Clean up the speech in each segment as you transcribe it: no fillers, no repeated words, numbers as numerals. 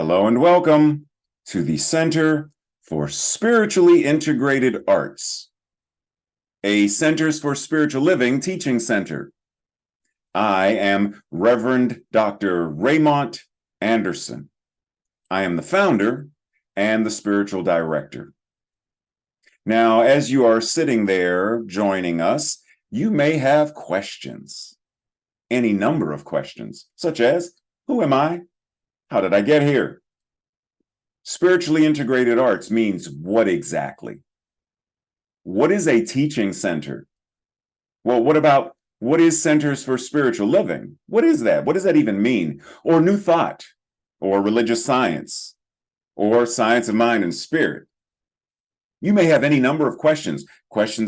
Hello and welcome to the Center for Spiritually Integrated Arts, a Centers for Spiritual Living teaching center. I am Reverend Dr. Raymont Anderson. I am the founder and the spiritual director. Now, as you are sitting there joining us, you may have questions, any number of questions, such as, who am I? How did I get here? Spiritually integrated arts means what exactly? What is a teaching center? Well, what is Centers for Spiritual Living? What is that? What does that even mean? Or New Thought, or religious science, or science of mind and spirit? You may have any number of questions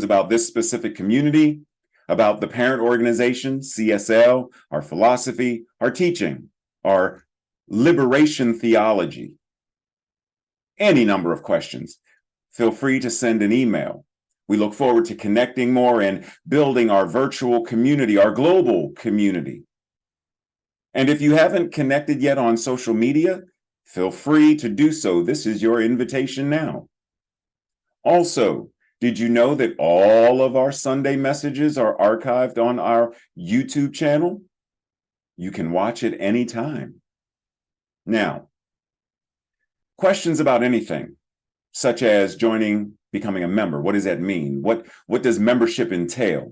about this specific community, about the parent organization, CSL, our philosophy, our teaching, our liberation theology. Any number of questions. Feel free to send an email. We look forward to connecting more and building our virtual community, our global community. And if you haven't connected yet on social media, feel free to do so. This is your invitation now. Also, did you know that all of our Sunday messages are archived on our YouTube channel? You can watch it anytime. Now, questions about anything, such as becoming a member. What does that mean? What does membership entail?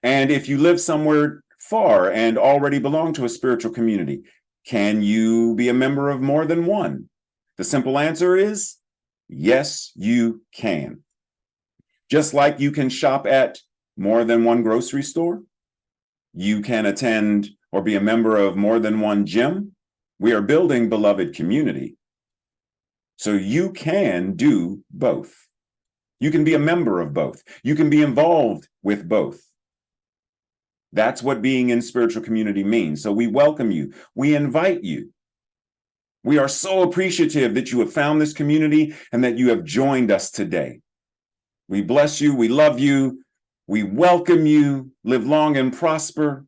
And if you live somewhere far and already belong to a spiritual community, can you be a member of more than one? The simple answer is yes, you can. Just like you can shop at more than one grocery store, you can attend or be a member of more than one gym. We are building beloved community. So you can do both. You can be a member of both. You can be involved with both. That's what being in spiritual community means. So we welcome you. We invite you. We are so appreciative that you have found this community and that you have joined us today. We bless you. We love you. We welcome you. Live long and prosper.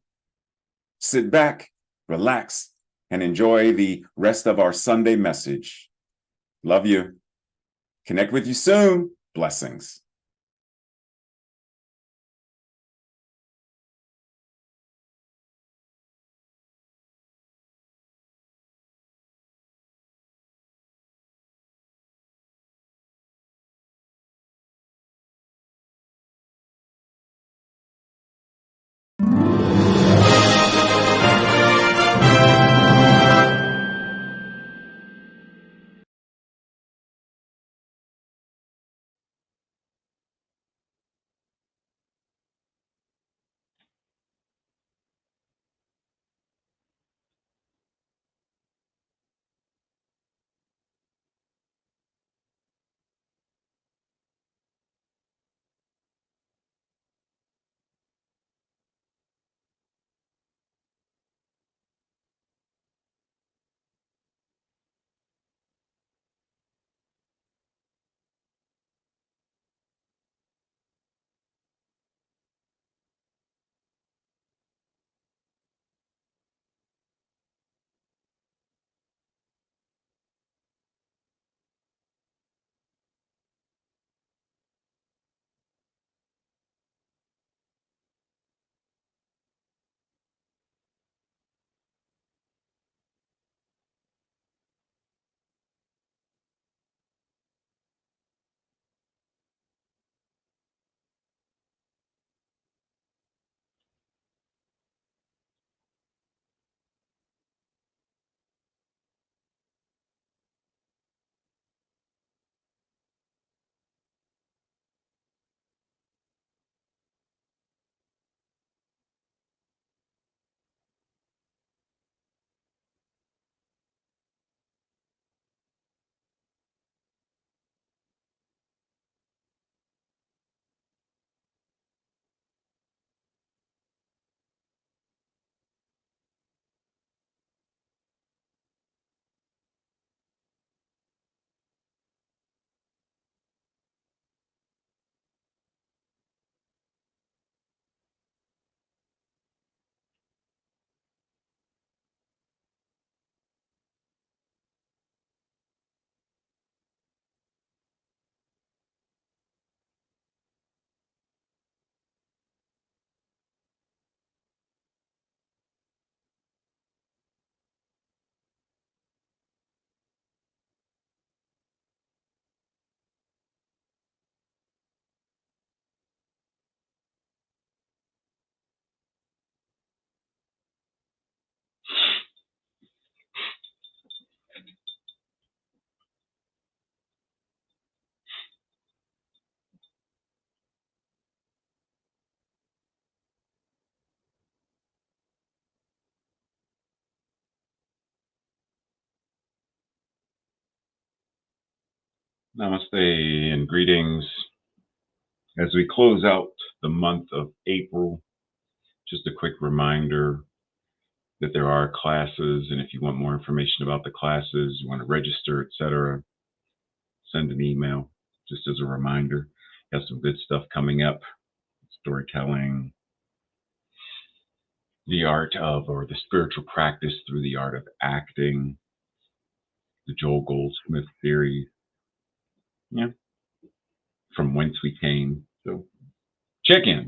Sit back, relax, and enjoy the rest of our Sunday message. Love you. Connect with you soon. Blessings. Namaste and greetings. As we close out the month of April, just a quick reminder that there are classes, and if you want more information about the classes, you want to register, etc., send an email just as a reminder. Have some good stuff coming up: storytelling, the art of, or the spiritual practice through the art of acting, the Joel Goldsmith series, yeah, from whence we came. So check in.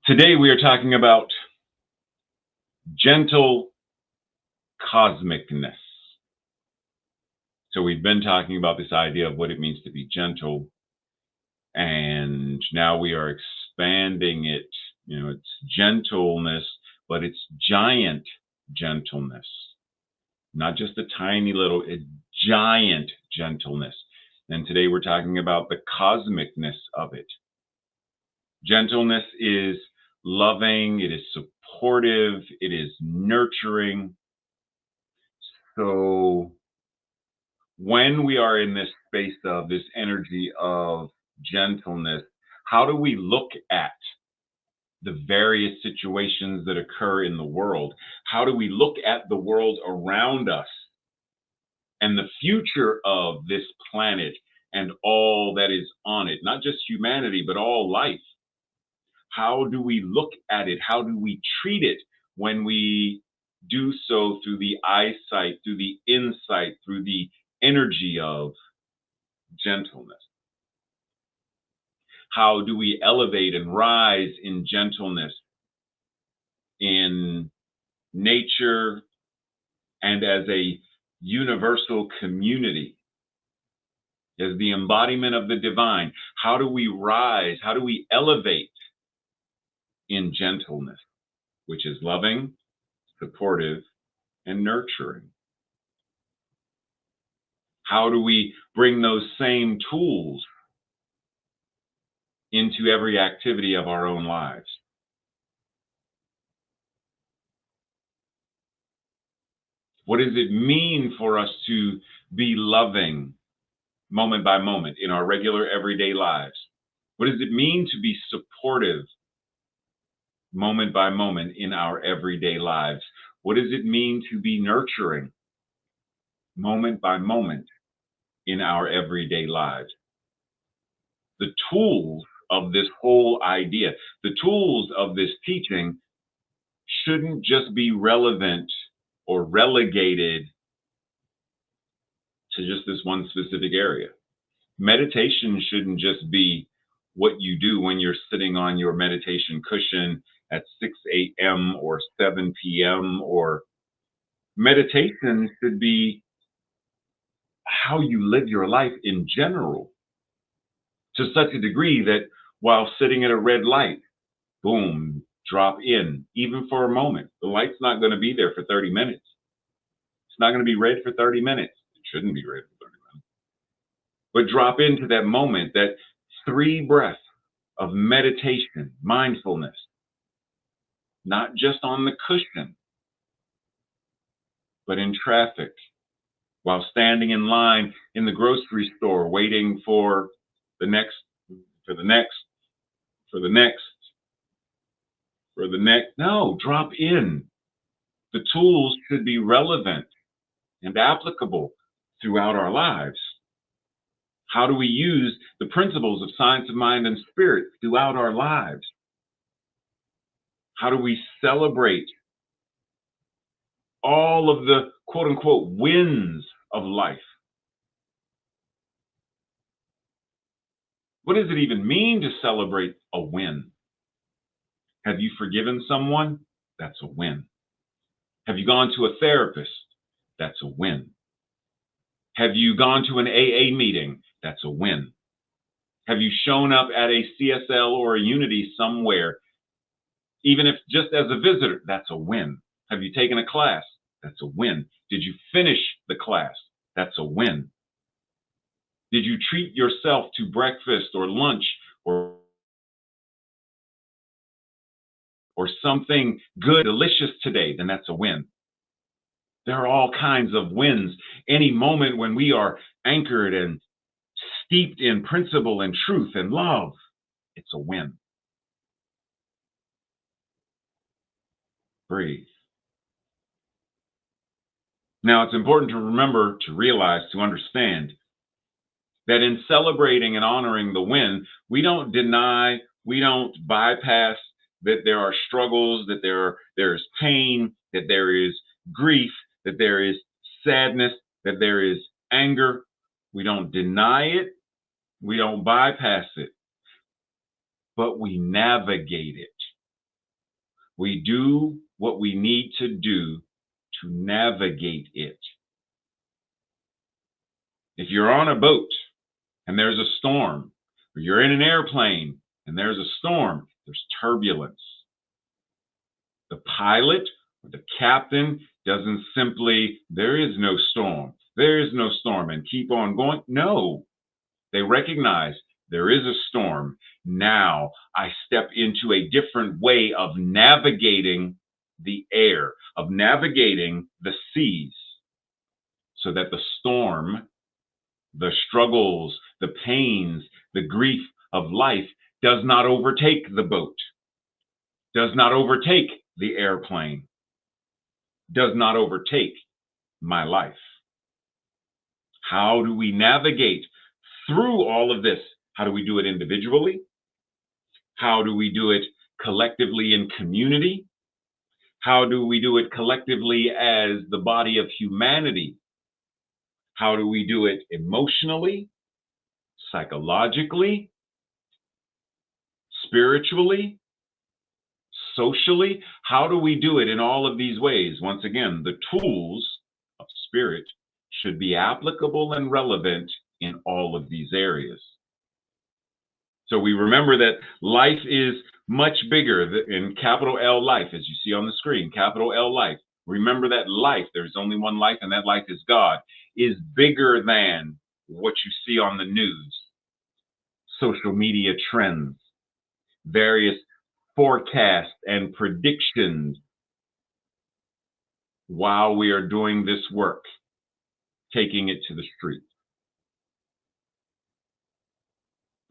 Today we are talking about gentle cosmic-ness. So we've been talking about this idea of what it means to be gentle, and now we are expanding it. It's gentleness, but it's giant gentleness, not just a tiny little, it's giant gentleness. And today we're talking about the cosmic-ness of it. Gentleness is loving, it is supportive, it is nurturing. So when we are in this space of this energy of gentleness, how do we look at the various situations that occur in the world? How do we look at the world around us and the future of this planet and all that is on it? Not just humanity, but all life. How do we look at it? How do we treat it when we do so through the eyesight, through the insight, through the energy of gentleness? How do we elevate and rise in gentleness in nature and as a universal community, as the embodiment of the divine? How do we rise? How do we elevate in gentleness, which is loving, supportive, and nurturing? How do we bring those same tools into every activity of our own lives? What does it mean for us to be loving moment by moment in our regular everyday lives? What does it mean to be supportive moment by moment in our everyday lives? What does it mean to be nurturing moment by moment in our everyday lives? The tools of this whole idea, the tools of this teaching shouldn't just be relevant or relegated to just this one specific area. Meditation shouldn't just be what you do when you're sitting on your meditation cushion at 6 a.m. or 7 p.m. or meditation should be how you live your life in general, to such a degree that while sitting at a red light, boom, drop in, even for a moment. The light's not going to be there for 30 minutes. It's not going to be red for 30 minutes. It shouldn't be red for 30 minutes. But drop into that moment, that 3 breaths of meditation, mindfulness, not just on the cushion, but in traffic, while standing in line in the grocery store, waiting for the next, for the next, for the next, for the next. No, drop in. The tools should be relevant and applicable throughout our lives. How do we use the principles of science of mind and spirit throughout our lives? How do we celebrate all of the quote unquote wins of life? What does it even mean to celebrate a win? Have you forgiven someone? That's a win. Have you gone to a therapist? That's a win. Have you gone to an AA meeting? That's a win. Have you shown up at a CSL or a Unity somewhere, even if just as a visitor? That's a win. Have you taken a class? That's a win. Did you finish the class? That's a win. Did you treat yourself to breakfast or lunch or something good, delicious today? Then that's a win. There are all kinds of wins. Any moment when we are anchored and steeped in principle and truth and love, it's a win. Breathe. Now, it's important to remember, to realize, to understand that in celebrating and honoring the win, we don't deny, we don't bypass that there are struggles, that there's pain, that there is grief, that there is sadness, that there is anger. We don't deny it, we don't bypass it, but we navigate it. We do what we need to do to navigate it. If you're on a boat and there's a storm, or you're in an airplane and there's a storm, there's turbulence. The pilot or the captain doesn't simply, there is no storm, and keep on going. No, they recognize there is a storm. Now I step into a different way of navigating the air, of navigating the seas, so that the storm, the struggles, the pains, the grief of life does not overtake the boat, does not overtake the airplane, does not overtake my life. How do we navigate through all of this? How do we do it individually? How do we do it collectively in community? How do we do it collectively as the body of humanity? How do we do it emotionally, psychologically, spiritually, socially? How do we do it in all of these ways? Once again, the tools of spirit should be applicable and relevant in all of these areas. So we remember that life is much bigger, in capital L life, as you see on the screen, capital L life. Remember that life, there's only one life, and that life is God, is bigger than what you see on the news, social media trends, various forecasts and predictions while we are doing this work, taking it to the street.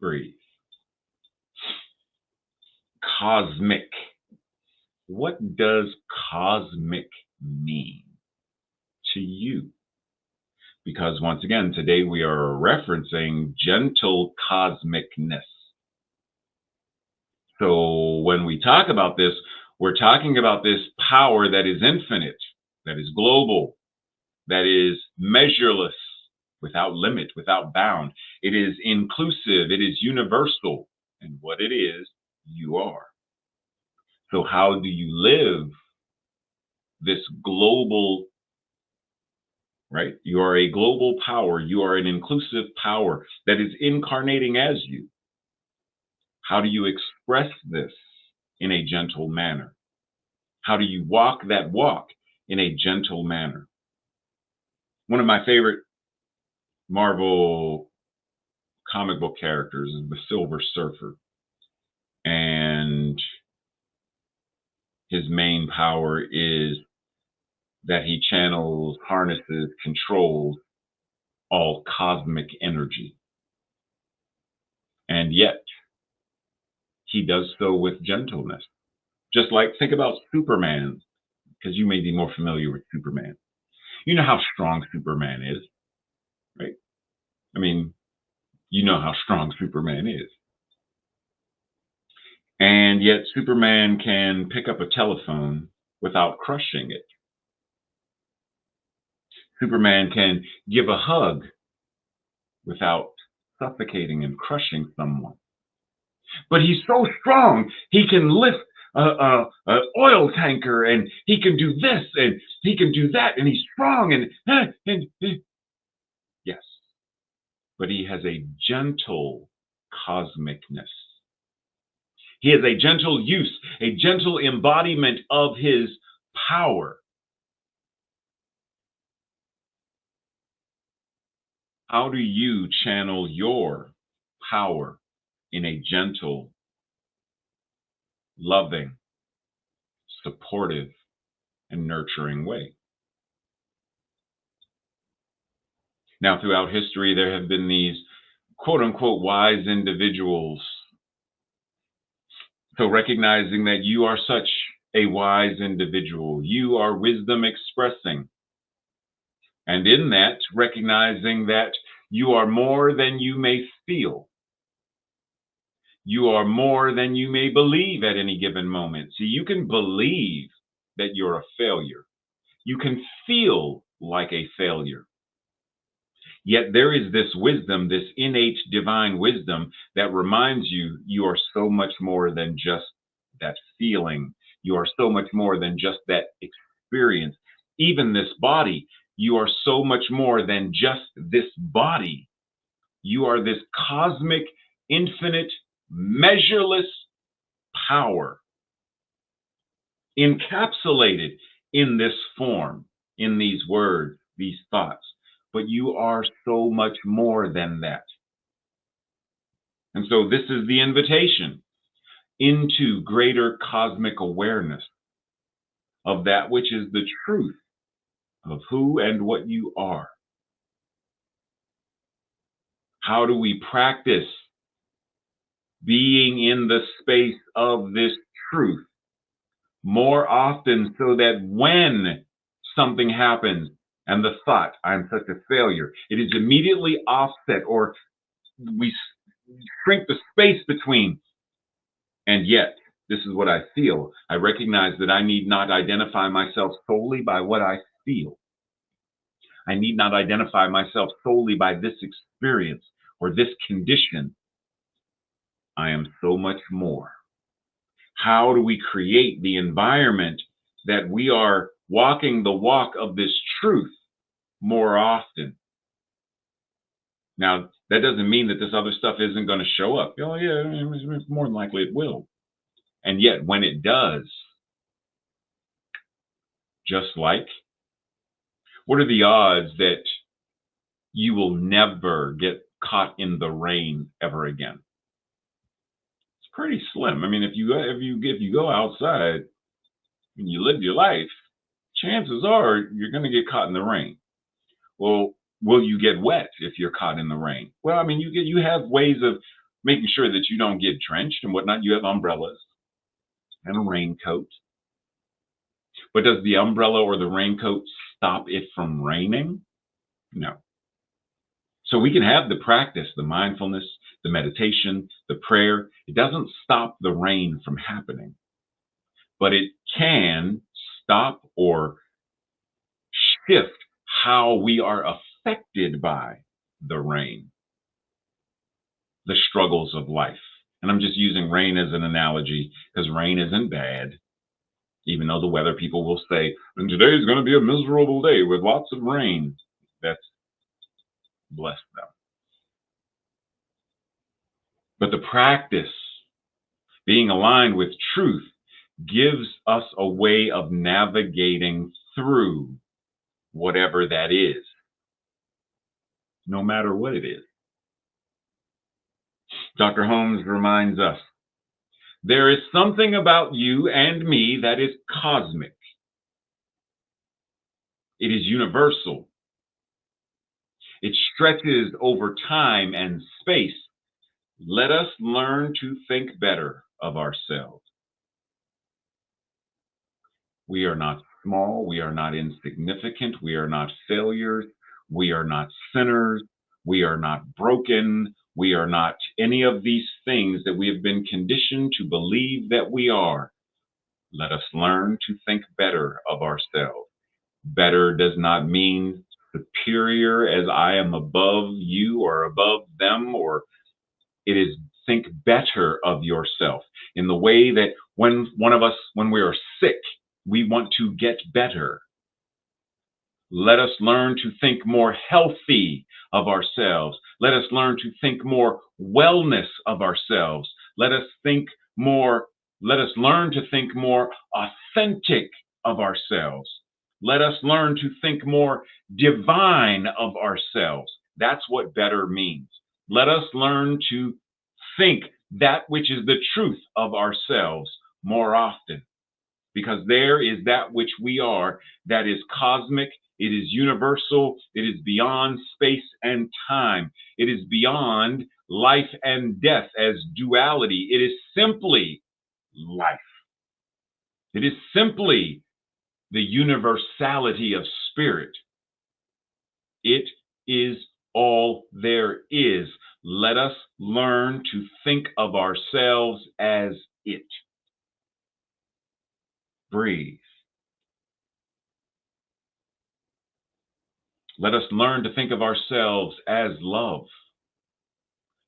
Breathe. Cosmic. What does cosmic mean to you? Because once again, today we are referencing gentle cosmic-ness. So when we talk about this, we're talking about this power that is infinite, that is global, that is measureless, without limit, without bound. It is inclusive, it is universal, and what it is, you are. So how do you live this global, right? You are a global power. You are an inclusive power that is incarnating as you. How do you express this in a gentle manner? How do you walk that walk in a gentle manner? One of my favorite Marvel comic book characters is the Silver Surfer. And his main power is that he channels, harnesses, controls all cosmic energy. And yet, he does so with gentleness. Just like, think about Superman, because you may be more familiar with Superman. You know how strong Superman is, right? I mean, you know how strong Superman is. And yet Superman can pick up a telephone without crushing it. Superman can give a hug without suffocating and crushing someone. But he's so strong, he can lift an oil tanker, and he can do this, and he can do that, and he's strong, and yes. But he has a gentle cosmic-ness. He has a gentle use, a gentle embodiment of his power. How do you channel your power in a gentle, loving, supportive, and nurturing way? Now, throughout history, there have been these quote unquote wise individuals. So recognizing that you are such a wise individual, you are wisdom expressing. And in that, recognizing that you are more than you may feel. You are more than you may believe at any given moment. See, you can believe that you're a failure. You can feel like a failure. Yet there is this wisdom, this innate divine wisdom that reminds you you are so much more than just that feeling. You are so much more than just that experience. Even this body, you are so much more than just this body. You are this cosmic, infinite, measureless power encapsulated in this form, in these words, these thoughts. But you are so much more than that. And so this is the invitation into greater cosmic awareness of that which is the truth of who and what you are. How do we practice being in the space of this truth more often so that when something happens and the thought, I'm such a failure, it is immediately offset, or we shrink the space between, and yet, this is what I feel. I recognize that I need not identify myself solely by what I feel. I need not identify myself solely by this experience or this condition. I am so much more. How do we create the environment that we are walking the walk of this truth more often? Now, that doesn't mean that this other stuff isn't going to show up. Oh, yeah, it's more than likely it will. And yet, when it does, just like, what are the odds that you will never get caught in the rain ever again? It's pretty slim. I mean, if you go outside and you live your life, chances are you're going to get caught in the rain. Well, will you get wet if you're caught in the rain? Well, I mean, you have ways of making sure that you don't get drenched and whatnot. You have umbrellas and a raincoat. But does the umbrella or the raincoat stop it from raining? No. So we can have the practice, the mindfulness, the meditation, the prayer. It doesn't stop the rain from happening, but it can stop or shift how we are affected by the rain, the struggles of life. And I'm just using rain as an analogy because rain isn't bad, even though the weather people will say, and today is going to be a miserable day with lots of rain. That's bless them. But the practice, being aligned with truth, gives us a way of navigating through whatever that is, no matter what it is. Dr. Holmes reminds us, there is something about you and me that is cosmic. It is universal. It stretches over time and space. Let us learn to think better of ourselves. We are not small. We are not insignificant. We are not failures. We are not sinners. We are not broken. We are not any of these things that we have been conditioned to believe that we are. Let us learn to think better of ourselves. Better does not mean superior, as I am above you or above them, or it is think better of yourself in the way that when we are sick, we want to get better. Let us learn to think more healthy of ourselves. Let us learn to think more wellness of ourselves. Let us learn to think more authentic of ourselves. Let us learn to think more divine of ourselves. That's what better means. Let us learn to think that which is the truth of ourselves more often. because there is that which we are that is cosmic, it is universal, it is beyond space and time, it is beyond life and death as duality. It is simply life. It is simply the universality of spirit. It is all there is. Let us learn to think of ourselves as it. Breathe. Let us learn to think of ourselves as love,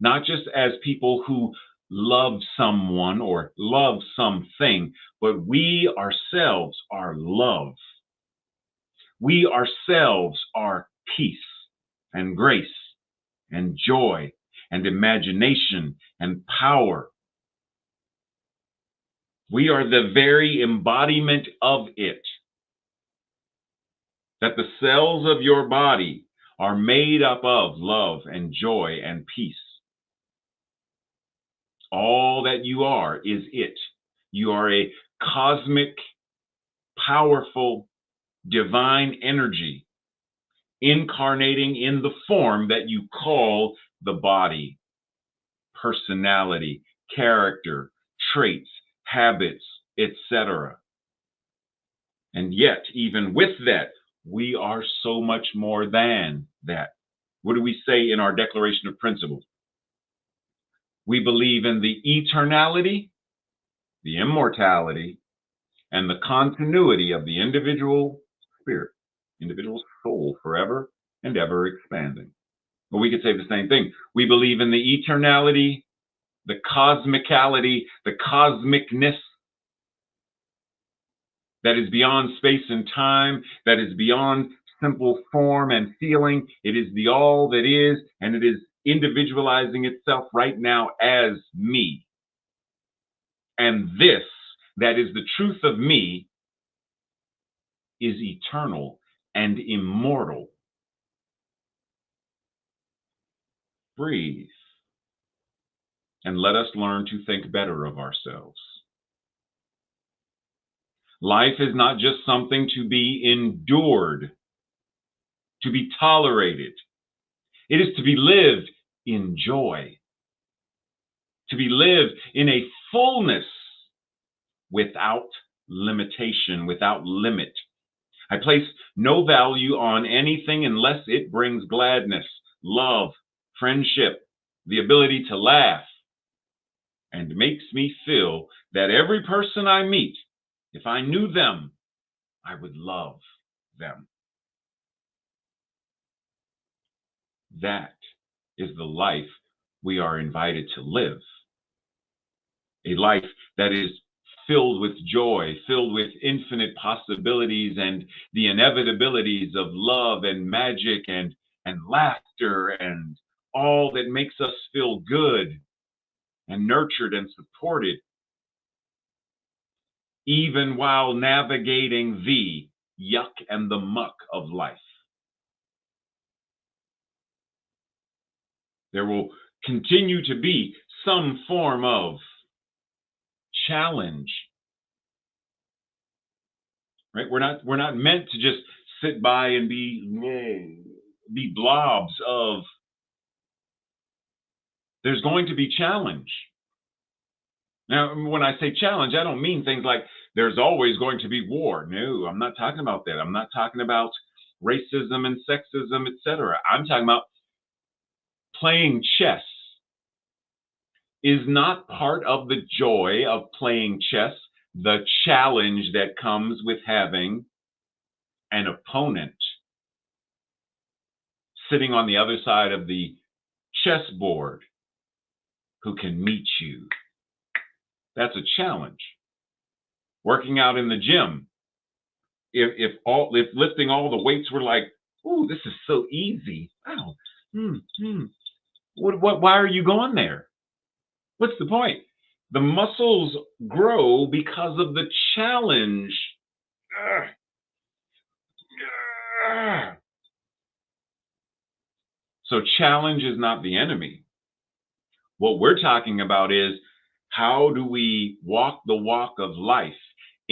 not just as people who love someone or love something, but we ourselves are love. We ourselves are peace and grace and joy and imagination and power. We are the very embodiment of it. That the cells of your body are made up of love and joy and peace. All that you are is it. You are a cosmic, powerful, divine energy incarnating in the form that you call the body, personality, character, traits, habits, etc. And yet, even with that, we are so much more than that. What do we say in our Declaration of Principles? We believe in the eternality, the immortality, and the continuity of the individual spirit, individual soul, forever and ever expanding. But we could say the same thing. We believe in the eternality, the cosmicality, the cosmic-ness that is beyond space and time, that is beyond simple form and feeling. It is the all that is, and it is individualizing itself right now as me. And this, that is the truth of me, is eternal and immortal. Breathe. And let us learn to think better of ourselves. Life is not just something to be endured, to be tolerated. It is to be lived in joy, to be lived in a fullness without limitation, without limit. I place no value on anything unless it brings gladness, love, friendship, the ability to laugh, and makes me feel that every person I meet, if I knew them, I would love them. That is the life we are invited to live. A life that is filled with joy, filled with infinite possibilities and the inevitabilities of love and magic and laughter and all that makes us feel good and nurtured and supported, even while navigating the yuck and the muck of life. There will continue to be some form of challenge, right? We're not meant to just sit by and be blobs of. There's going to be challenge. Now, when I say challenge, I don't mean things like there's always going to be war. No, I'm not talking about that. I'm not talking about racism and sexism, etc. I'm talking about playing chess is not part of the joy of playing chess, the challenge that comes with having an opponent sitting on the other side of the chessboard who can meet you. That's a challenge. Working out in the gym, if lifting all the weights were like, "Ooh, this is so easy." Wow. Why are you going there? What's the point? The muscles grow because of the challenge. So challenge is not the enemy. What we're talking about is how do we walk the walk of life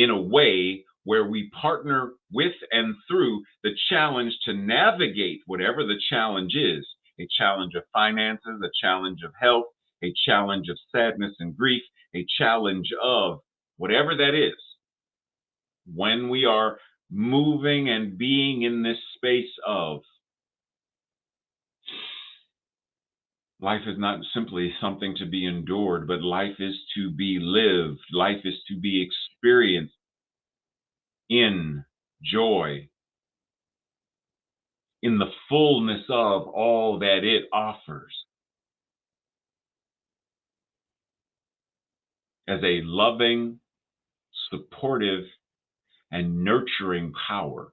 in a way where we partner with and through the challenge to navigate whatever the challenge is, a challenge of finances, a challenge of health, a challenge of sadness and grief, a challenge of whatever that is. When we are moving and being in this space of life is not simply something to be endured, but life is to be lived. Life is to be experienced in joy, in the fullness of all that it offers, as a loving, supportive, and nurturing power.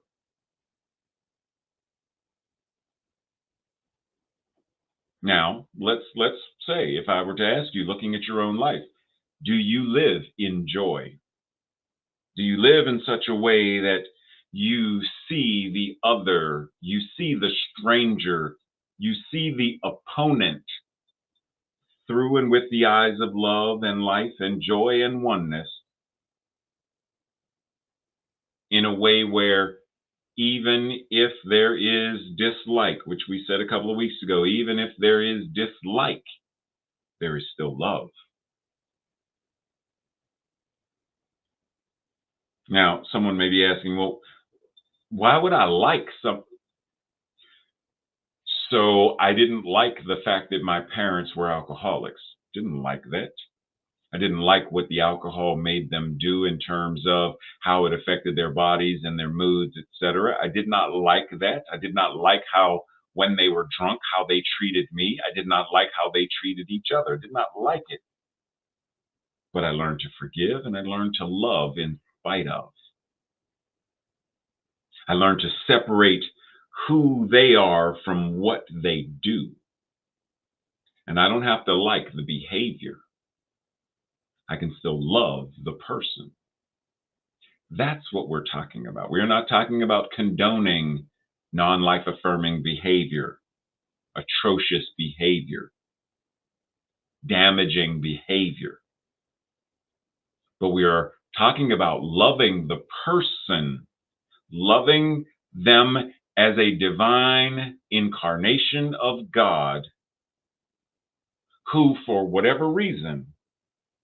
Now, let's say, if I were to ask you, looking at your own life, do you live in joy? Do you live in such a way that you see the other, you see the stranger, you see the opponent through and with the eyes of love and life and joy and oneness, in a way where even if there is dislike, which we said a couple of weeks ago, even if there is dislike, there is still love. Now, someone may be asking, well, why would I like something? So I didn't like the fact that my parents were alcoholics. Didn't like that. I didn't like what the alcohol made them do in terms of how it affected their bodies and their moods, etc. I did not like that. I did not like how, when they were drunk, how they treated me. I did not like how they treated each other. I did not like it. But I learned to forgive and I learned to love in spite of. I learned to separate who they are from what they do. And I don't have to like the behavior. I can still love the person. That's what we're talking about. We're not talking about condoning non-life affirming behavior, atrocious behavior, damaging behavior. But we are talking about loving the person, loving them as a divine incarnation of God who, for whatever reason,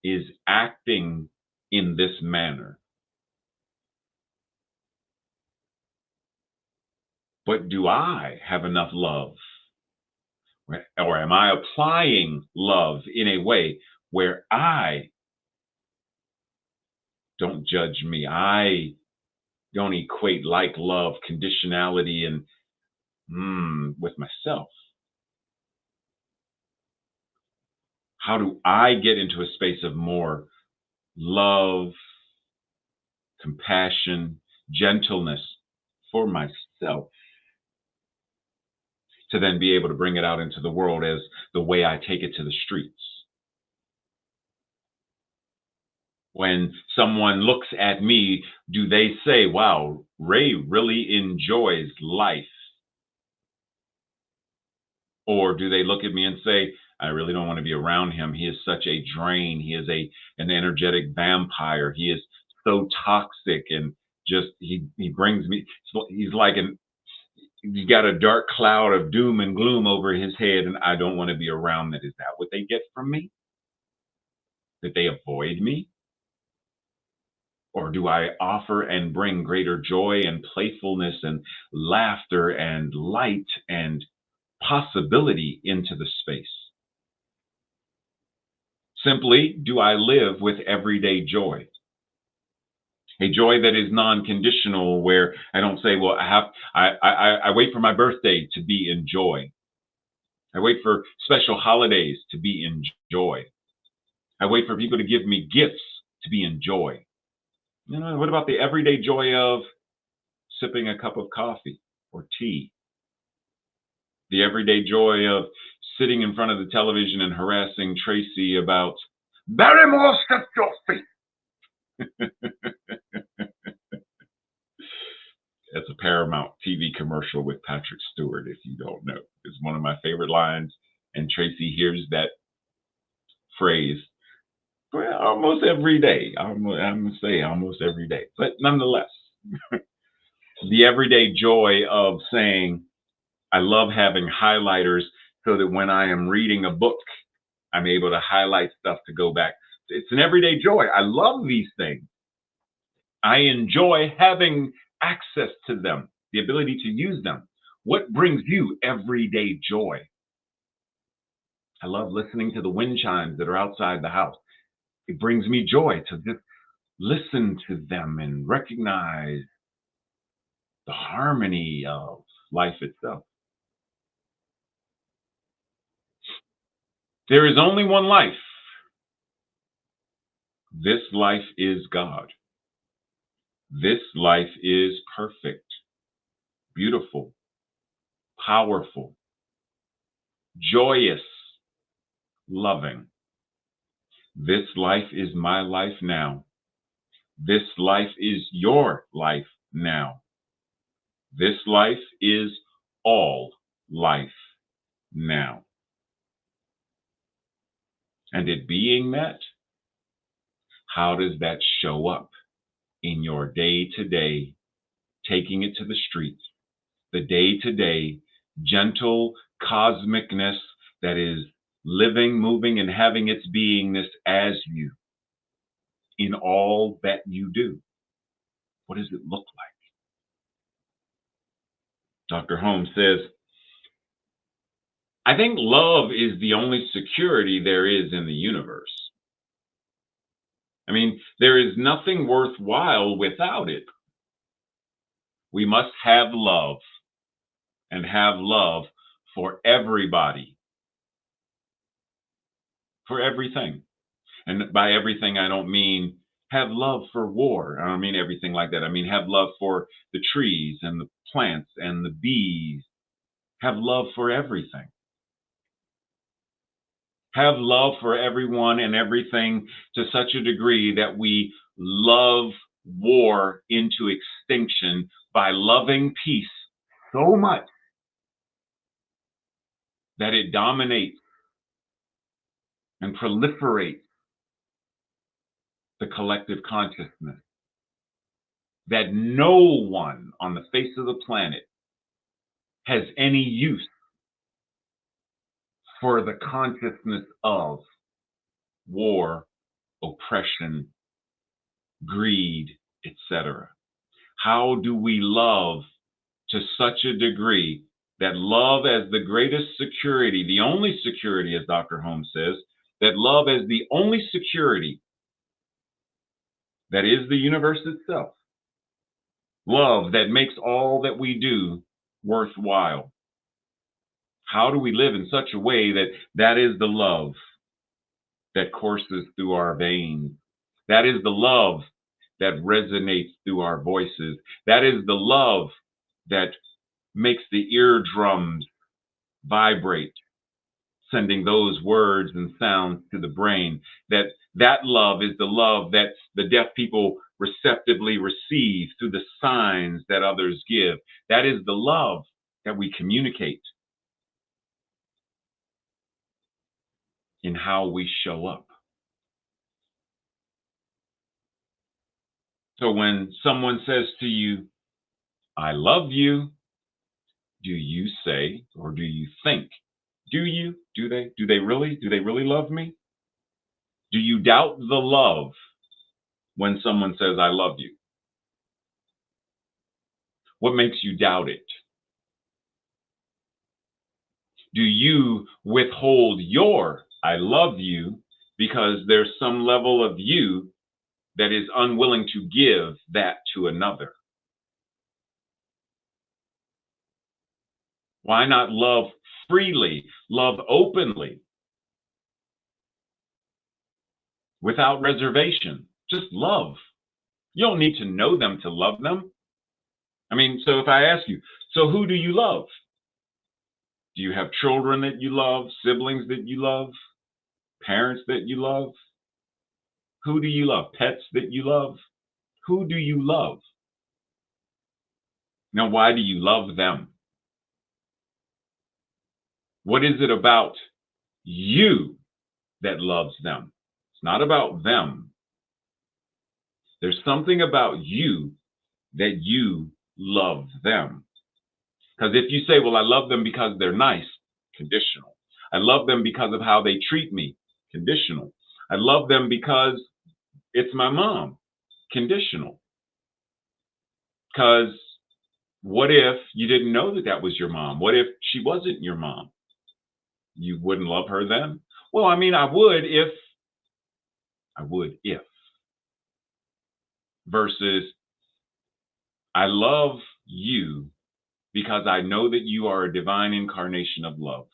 is acting in this manner. But do I have enough love? Or am I applying love in a way where I don't judge me? I don't equate like love, conditionality, and with myself. How do I get into a space of more love, compassion, gentleness for myself, to then be able to bring it out into the world as the way I take it to the streets? When someone looks at me, do they say, wow, Ray really enjoys life? Or do they look at me and say, I really don't want to be around him. He is such a drain. He is an energetic vampire. He is so toxic and just he brings me, he's like he's got a dark cloud of doom and gloom over his head, and I don't want to be around that. Is that what they get from me? That they avoid me? Or do I offer and bring greater joy and playfulness and laughter and light and possibility into the space? Simply, do I live with everyday joy? A joy that is non-conditional, where I don't say, well, I wait for my birthday to be in joy. I wait for special holidays to be in joy. I wait for people to give me gifts to be in joy. What about the everyday joy of sipping a cup of coffee or tea? The everyday joy of sitting in front of the television and harassing Tracy about Barrymore, step your feet. That's a Paramount TV commercial with Patrick Stewart, if you don't know. It's one of my favorite lines. And Tracy hears that phrase, Well, almost every day. I'm gonna say almost every day, but nonetheless, the everyday joy of saying, I love having highlighters so that when I am reading a book, I'm able to highlight stuff to go back. It's an everyday joy. I love these things. I enjoy having access to them, the ability to use them. What brings you everyday joy? I love listening to the wind chimes that are outside the house. It brings me joy to just listen to them and recognize the harmony of life itself. There is only one life. This life is God. This life is perfect, beautiful, powerful, joyous, loving. This life is my life now. This life is your life now. This life is all life now. And it being that, how does that show up in your day to day, taking it to the streets, the day to day, gentle cosmic-ness that is living, moving, and having its beingness as you in all that you do? What does it look like? Dr. Holmes says, I think love is the only security there is in the universe. I mean, there is nothing worthwhile without it. We must have love and have love for everybody, for everything. And by everything, I don't mean have love for war. I don't mean everything like that. I mean, have love for the trees and the plants and the bees. Have love for everything. Have love for everyone and everything to such a degree that we love war into extinction by loving peace so much that it dominates and proliferates the collective consciousness, that no one on the face of the planet has any use for the consciousness of war, oppression, greed, etc. How do we love to such a degree that love as the greatest security, the only security, as Dr. Holmes says, that love as the only security that is the universe itself, love that makes all that we do worthwhile? How do we live in such a way that that is the love that courses through our veins? That is the love that resonates through our voices. That is the love that makes the eardrums vibrate, sending those words and sounds to the brain. That love is the love that the deaf people receptively receive through the signs that others give. That is the love that we communicate in how we show up. So when someone says to you, I love you, do you say, or do you think, do you? Do they? Do they really? Do they really love me? Do you doubt the love when someone says, I love you? What makes you doubt it? Do you withhold your I love you because there's some level of you that is unwilling to give that to another? Why not love freely, love openly, without reservation? Just love. You don't need to know them to love them. I mean, so if I ask you, so who do you love? Do you have children that you love, siblings that you love, parents that you love? Who do you love? Pets that you love? Who do you love? Now, why do you love them? What is it about you that loves them? It's not about them. There's something about you that you love them. Because if you say, well, I love them because they're nice, conditional. I love them because of how they treat me, conditional. I love them because it's my mom, conditional. Because what if you didn't know that that was your mom? What if she wasn't your mom? You wouldn't love her then? Well, I mean, I would if, versus I love you because I know that you are a divine incarnation of love.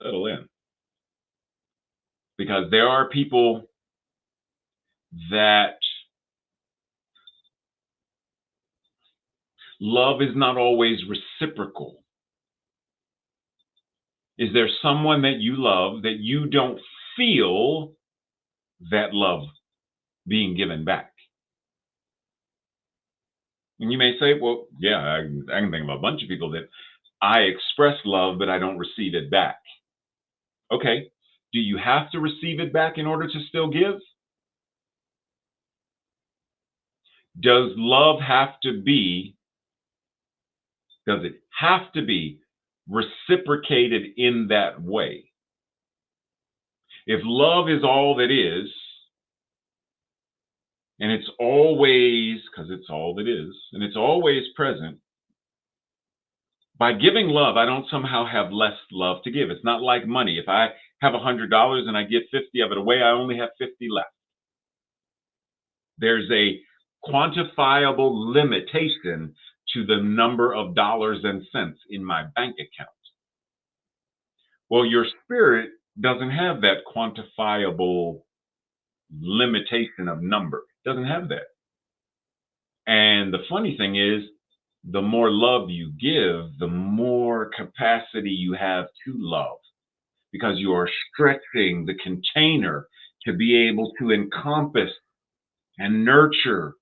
Settle in. Because there are people that love is not always reciprocal. Is there someone that you love that you don't feel that love being given back? And you may say, well, yeah, I can think of a bunch of people that I express love, but I don't receive it back. Okay. Do you have to receive it back in order to still give? Does love have to be, does it have to be reciprocated in that way? If love is all that is, and it's always, because it's all that is, and it's always present, by giving love, I don't somehow have less love to give. It's not like money. If I have $100 and I give 50 of it away, I only have 50 left. There's a quantifiable limitation to the number of dollars and cents in my bank account. Well, your spirit doesn't have that quantifiable limitation of number. It doesn't have that. And the funny thing is, the more love you give, the more capacity you have to love, because you are stretching the container to be able to encompass and nurture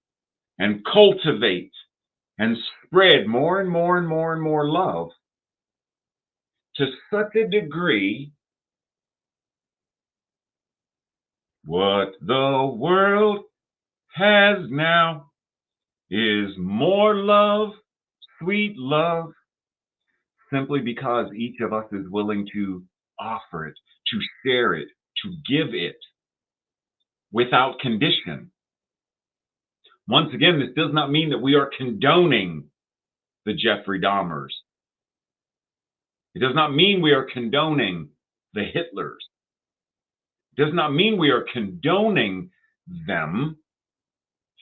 and cultivate and spread more and more and more and more love to such a degree. What the world has now is more love, sweet love, simply because each of us is willing to offer it, to share it, to give it without condition. Once again, this does not mean that we are condoning the Jeffrey Dahmers. It does not mean we are condoning the Hitlers. It does not mean we are condoning them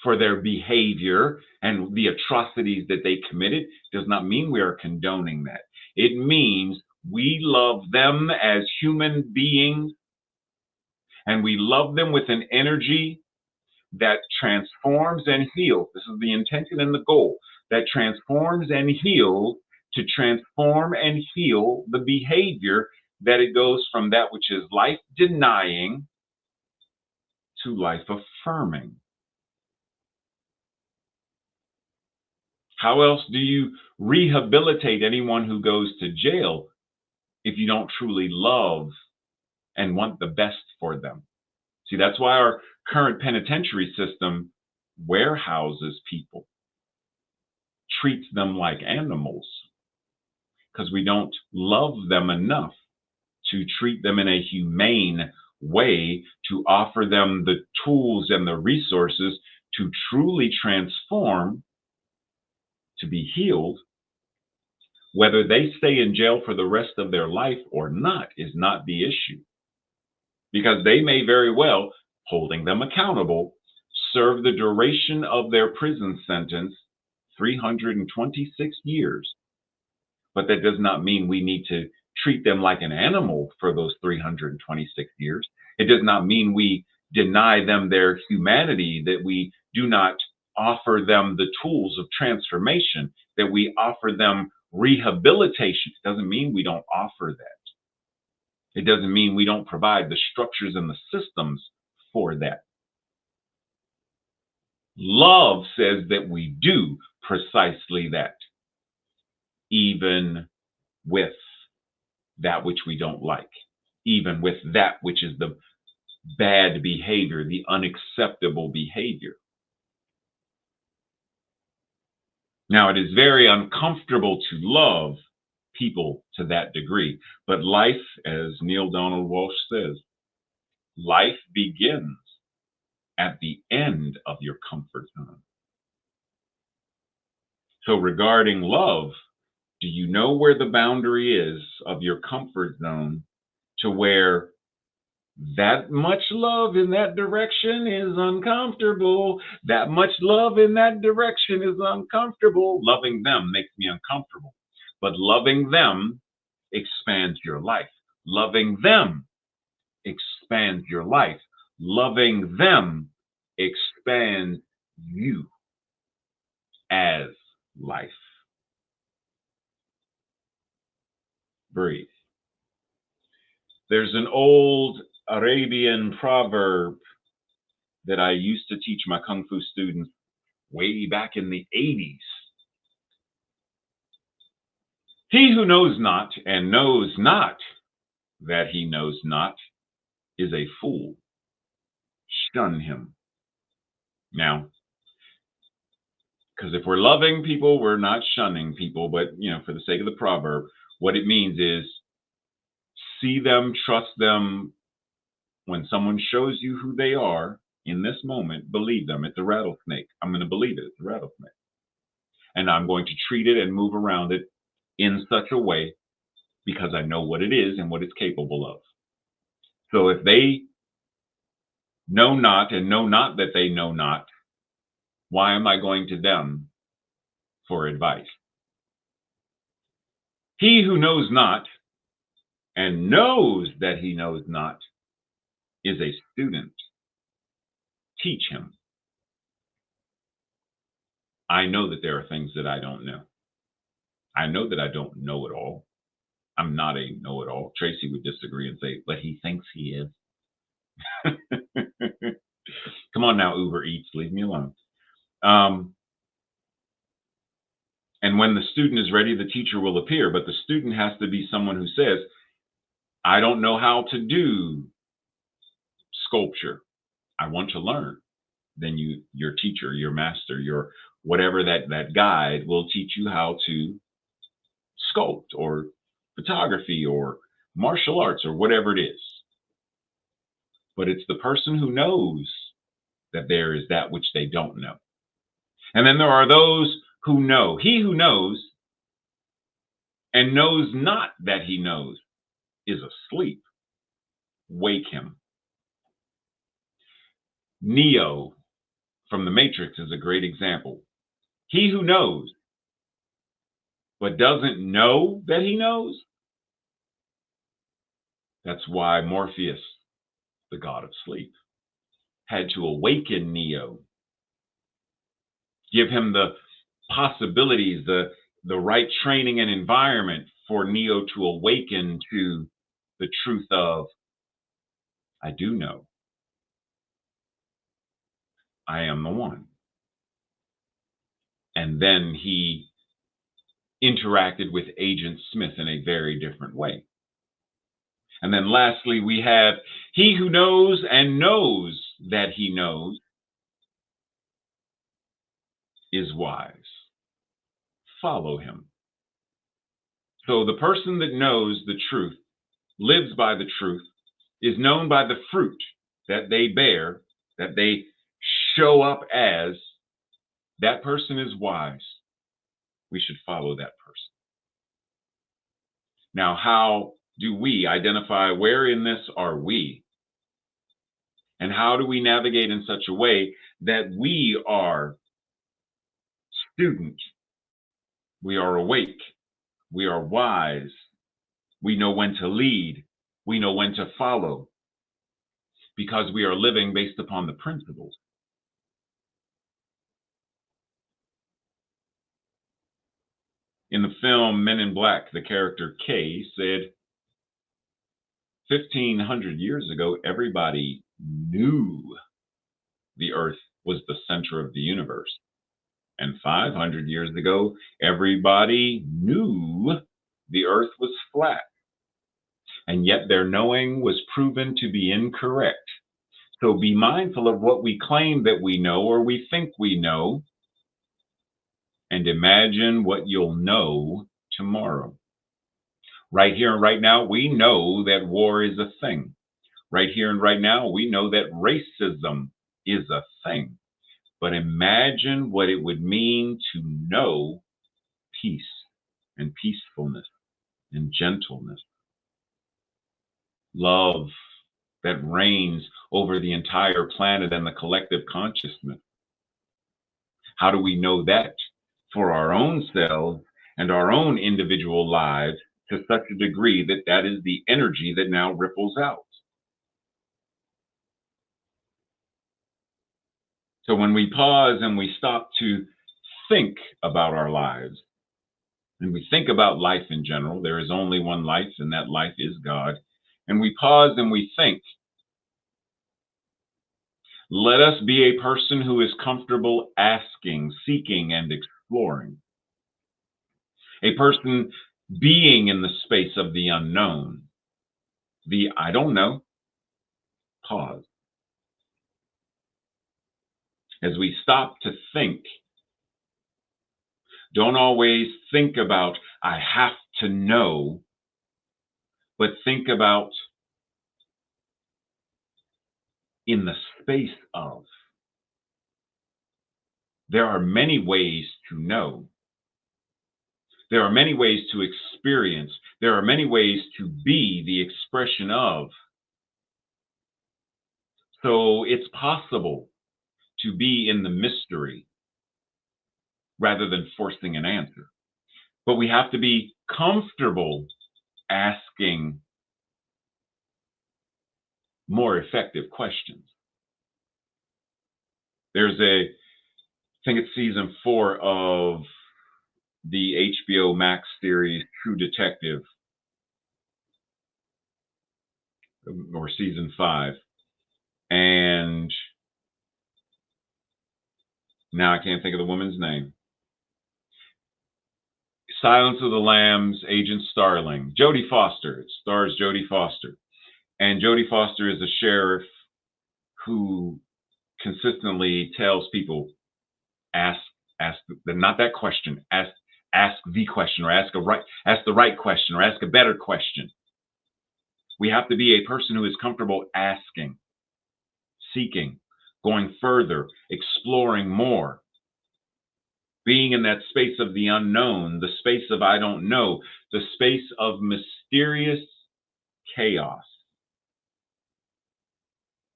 for their behavior and the atrocities that they committed. It does not mean we are condoning that. It means we love them as human beings, and we love them with an energy that transforms and heals. This is the intention and the goal, that transforms and heals, to transform and heal the behavior, that it goes from that which is life denying to life affirming. How else do you rehabilitate anyone who goes to jail if you don't truly love and want the best for them? See, that's why our current penitentiary system warehouses people, treats them like animals, because we don't love them enough to treat them in a humane way, to offer them the tools and the resources to truly transform, to be healed. Whether they stay in jail for the rest of their life or not is not the issue, because they may very well, holding them accountable, serve the duration of their prison sentence, 326 years. But that does not mean we need to treat them like an animal for those 326 years. It does not mean we deny them their humanity, that we do not offer them the tools of transformation, that we offer them rehabilitation. It doesn't mean we don't offer that. It doesn't mean we don't provide the structures and the systems for that. Love says that we do precisely that. even with that which we don't like, even with that which is the bad behavior, the unacceptable behavior. Now, it is very uncomfortable to love people to that degree, but life, as Neil Donald Walsh says, life begins at the end of your comfort zone. So, regarding love, do you know where the boundary is of your comfort zone to where that much love in that direction is uncomfortable? That much love in that direction is uncomfortable. Loving them makes me uncomfortable, but loving them expands your life. Loving them expands your life. Loving them expands you as life. Breathe. There's an old Arabian proverb that I used to teach my Kung Fu students way back in the 80s. He who knows not and knows not that he knows not is a fool. Shun him. Now, because if we're loving people, we're not shunning people, but for the sake of the proverb, what it means is see them, trust them. When someone shows you who they are in this moment, believe them. It's a rattlesnake. I'm going to believe it. It's a rattlesnake. And I'm going to treat it and move around it in such a way because I know what it is and what it's capable of. So if they know not and know not that they know not, why am I going to them for advice? He who knows not and knows that he knows not is a student. Teach him. I know that there are things that I don't know. I know that I don't know it all. I'm not a know-it-all. Tracy would disagree and say, but he thinks he is. Come on now, Uber Eats, leave me alone. And when the student is ready, the teacher will appear, but the student has to be someone who says, I don't know how to do sculpture. I want to learn. Then your teacher, your master, your whatever that guide will teach you how to sculpt or photography or martial arts or whatever it is. But it's the person who knows that there is that which they don't know. And then there are those who know. He who knows and knows not that he knows is asleep. Wake him. Neo from the Matrix is a great example. He who knows but doesn't know that he knows, that's why Morpheus, the god of sleep, had to awaken Neo, give him the possibilities, the right training and environment for Neo to awaken to the truth of, I do know. I am the one. And then he interacted with Agent Smith in a very different way. And then lastly, we have he who knows and knows that he knows is wise. Follow him. So the person that knows the truth, lives by the truth, is known by the fruit that they bear, that they show up as. That person is wise. We should follow that person. Now, how do we identify where in this are we? And how do we navigate in such a way that we are student, we are awake, we are wise, we know when to lead, we know when to follow, because we are living based upon the principles. In the film Men in Black, the character Kay said, 1,500 years ago, everybody knew the earth was the center of the universe. And 500 years ago, everybody knew the earth was flat. And yet their knowing was proven to be incorrect. So be mindful of what we claim that we know or we think we know, and imagine what you'll know tomorrow. Right here and right now, we know that war is a thing. Right here and right now, we know that racism is a thing. But imagine what it would mean to know peace and peacefulness and gentleness, love that reigns over the entire planet and the collective consciousness. How do we know that for our own selves and our own individual lives to such a degree that that is the energy that now ripples out? So when we pause and we stop to think about our lives and we think about life in general, there is only one life and that life is God. And we pause and we think, let us be a person who is comfortable asking, seeking, and exploring. A person being in the space of the unknown, the I don't know, pause. As we stop to think, don't always think about, I have to know, but think about in the space of. There are many ways to know. There are many ways to experience. There are many ways to be the expression of. So it's possible to be in the mystery rather than forcing an answer. But we have to be comfortable asking more effective questions. There's I think it's season 4 of the HBO Max series True Detective, or season 5. And now I can't think of the woman's name. Silence of the Lambs, Agent Starling, Jodie Foster. It stars Jodie Foster. And Jodie Foster is a sheriff who consistently tells people, ask not that question, ask the question, or ask the right question, or ask a better question. We have to be a person who is comfortable asking, seeking, going further, exploring more, being in that space of the unknown, the space of I don't know, the space of mysterious chaos.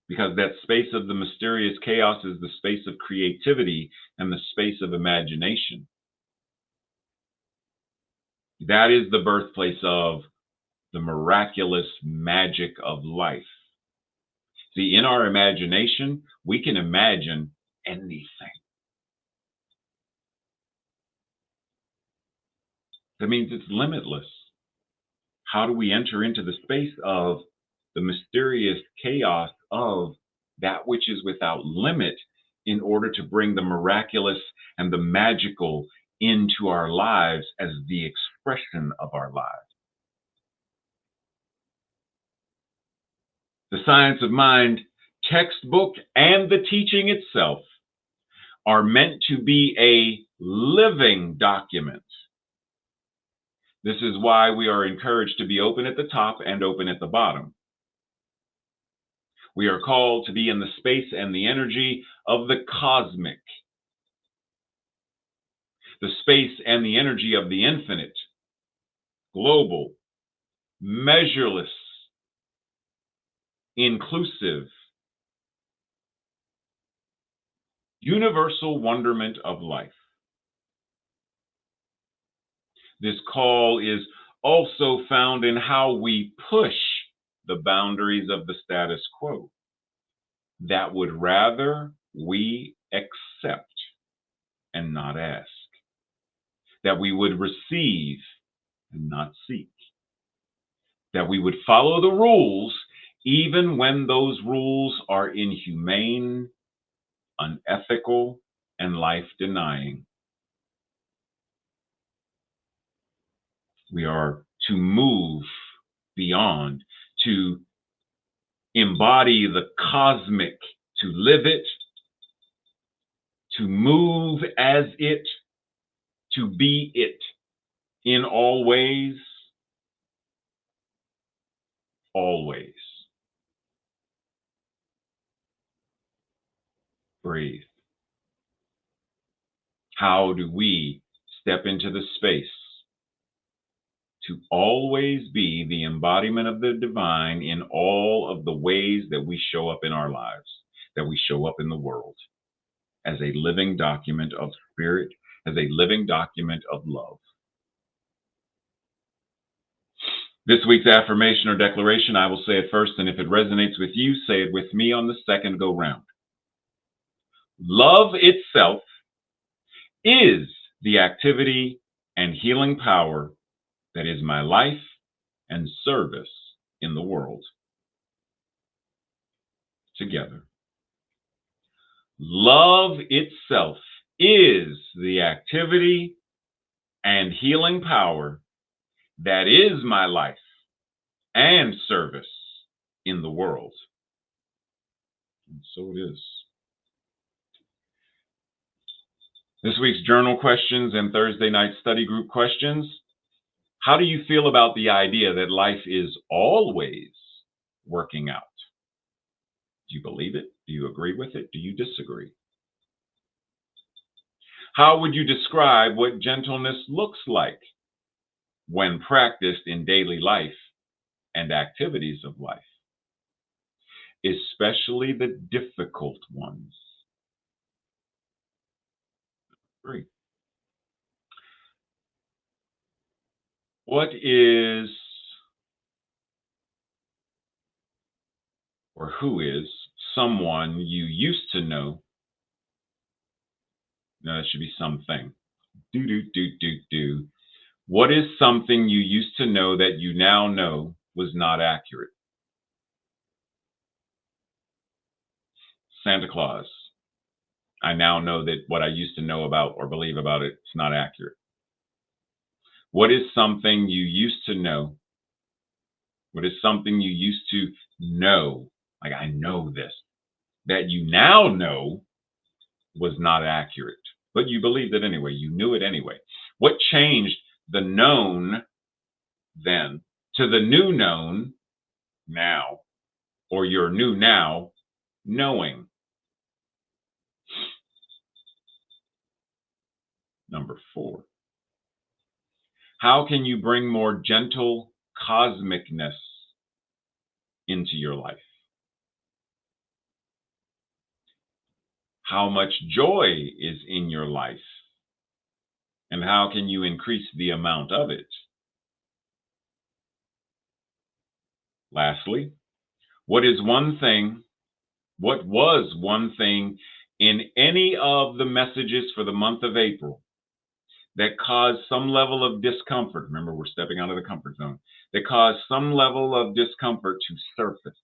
Because that space of the mysterious chaos is the space of creativity and the space of imagination. That is the birthplace of the miraculous magic of life. See, in our imagination, we can imagine anything. That means it's limitless. How do we enter into the space of the mysterious chaos of that which is without limit in order to bring the miraculous and the magical into our lives as the expression of our lives? The Science of Mind textbook and the teaching itself are meant to be a living document. This is why we are encouraged to be open at the top and open at the bottom. We are called to be in the space and the energy of the cosmic, the space and the energy of the infinite, global, measureless, inclusive, universal wonderment of life. This call is also found in how we push the boundaries of the status quo. That would rather we accept and not ask. That we would receive and not seek. That we would follow the rules even when those rules are inhumane, unethical, and life-denying. We are to move beyond, to embody the cosmic, to live it, to move as it, to be it in all ways, always. Breathe. How do we step into the space to always be the embodiment of the divine in all of the ways that we show up in our lives, that we show up in the world, as a living document of spirit, as a living document of love? This week's affirmation or declaration, I will say it first, and if it resonates with you, say it with me on the second go round. Love itself is the activity and healing power that is my life and service in the world. Together. Love itself is the activity and healing power that is my life and service in the world. And so it is. This week's journal questions and Thursday night study group questions. How do you feel about the idea that life is always working out? Do you believe it? Do you agree with it? Do you disagree? How would you describe what gentleness looks like when practiced in daily life and activities of life, especially the difficult ones? 3. What is or who is someone you used to know? No, that should be something. What is something you used to know that you now know was not accurate? Santa Claus. I now know that what I used to know about or believe about it is not accurate. What is something you used to know? What is something you used to know? Like, I know this, that you now know was not accurate, but you believed it anyway. You knew it anyway. What changed the known then to the new known now, or your new now knowing? Number 4. How can you bring more gentle cosmic-ness into your life? How much joy is in your life? And how can you increase the amount of it? Lastly, what was one thing in any of the messages for the month of April that caused some level of discomfort? Remember, we're stepping out of the comfort zone. That caused some level of discomfort to surface.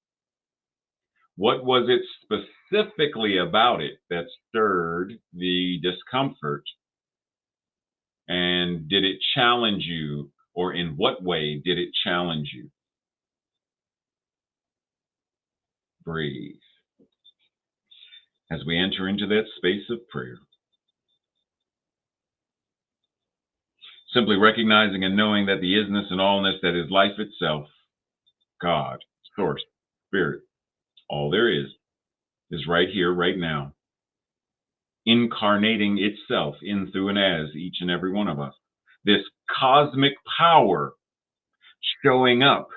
What was it specifically about it that stirred the discomfort? And did it challenge you, or in what way did it challenge you? Breathe. As we enter into that space of prayer, simply recognizing and knowing that the isness and allness that is life itself, God, source, spirit, all there is right here, right now, incarnating itself in, through, and as each and every one of us. This cosmic power showing up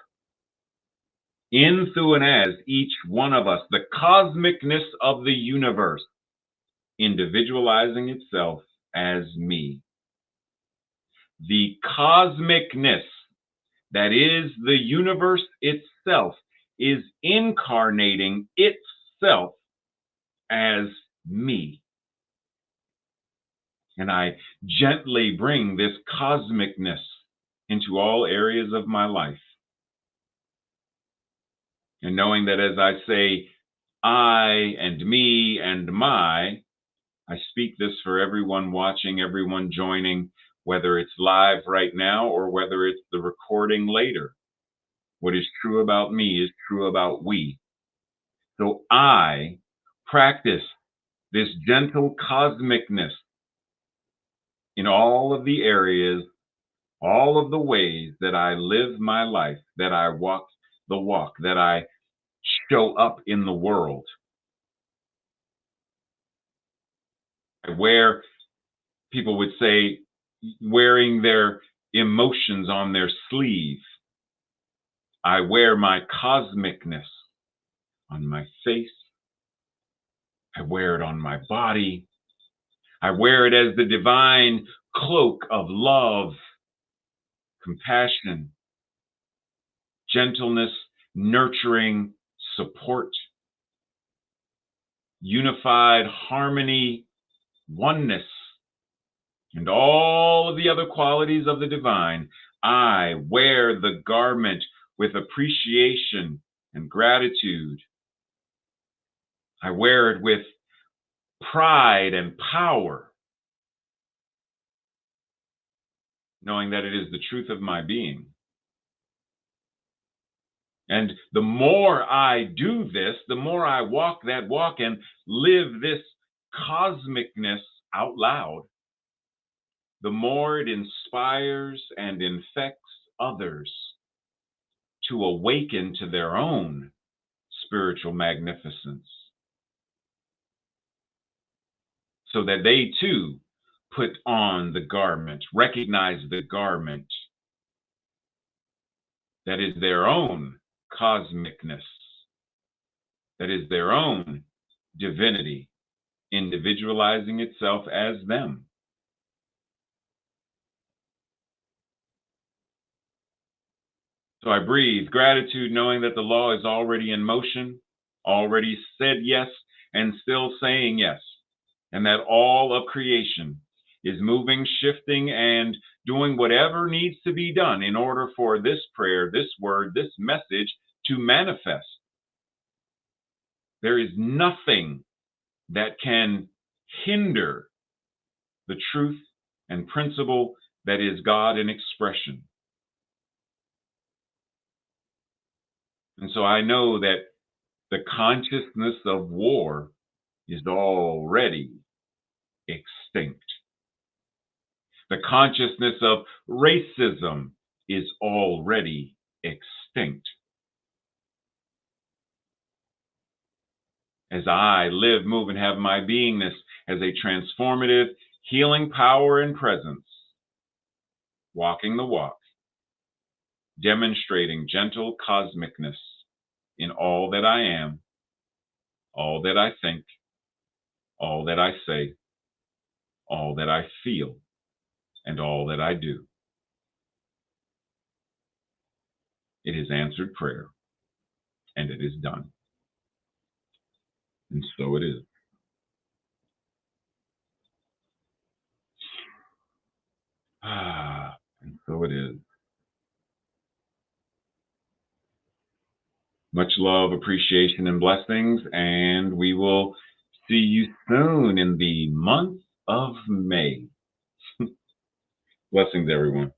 in, through, and as each one of us, the cosmic-ness of the universe, individualizing itself as me. The cosmic-ness that is the universe itself is incarnating itself as me. And I gently bring this cosmic-ness into all areas of my life. And knowing that as I say, I and me and my, I speak this for everyone watching, everyone joining. whether it's live right now or whether it's the recording later. What is true about me is true about we. So I practice this gentle cosmic-ness in all of the areas, all of the ways that I live my life, that I walk the walk, that I show up in the world. Where people would say, wearing their emotions on their sleeve. I wear my cosmic-ness on my face. I wear it on my body. I wear it as the divine cloak of love, compassion, gentleness, nurturing, support, unified harmony, oneness, and all of the other qualities of the divine. I wear the garment with appreciation and gratitude. I wear it with pride and power, knowing that it is the truth of my being. And the more I do this, the more I walk that walk and live this cosmic-ness out loud, the more it inspires and infects others to awaken to their own spiritual magnificence, so that they too put on the garment, recognize the garment that is their own cosmic-ness, that is their own divinity, individualizing itself as them. So I breathe gratitude, knowing that the law is already in motion, already said yes, and still saying yes, and that all of creation is moving, shifting, and doing whatever needs to be done in order for this prayer, this word, this message to manifest. There is nothing that can hinder the truth and principle that is God in expression. And so I know that the consciousness of war is already extinct. The consciousness of racism is already extinct. As I live, move, and have my beingness as a transformative, healing power and presence, walking the walk, demonstrating gentle cosmic-ness in all that I am, all that I think, all that I say, all that I feel, and all that I do. It is answered prayer, and it is done. And so it is. And so it is. Much love, appreciation, and blessings, and we will see you soon in the month of May. Blessings, everyone.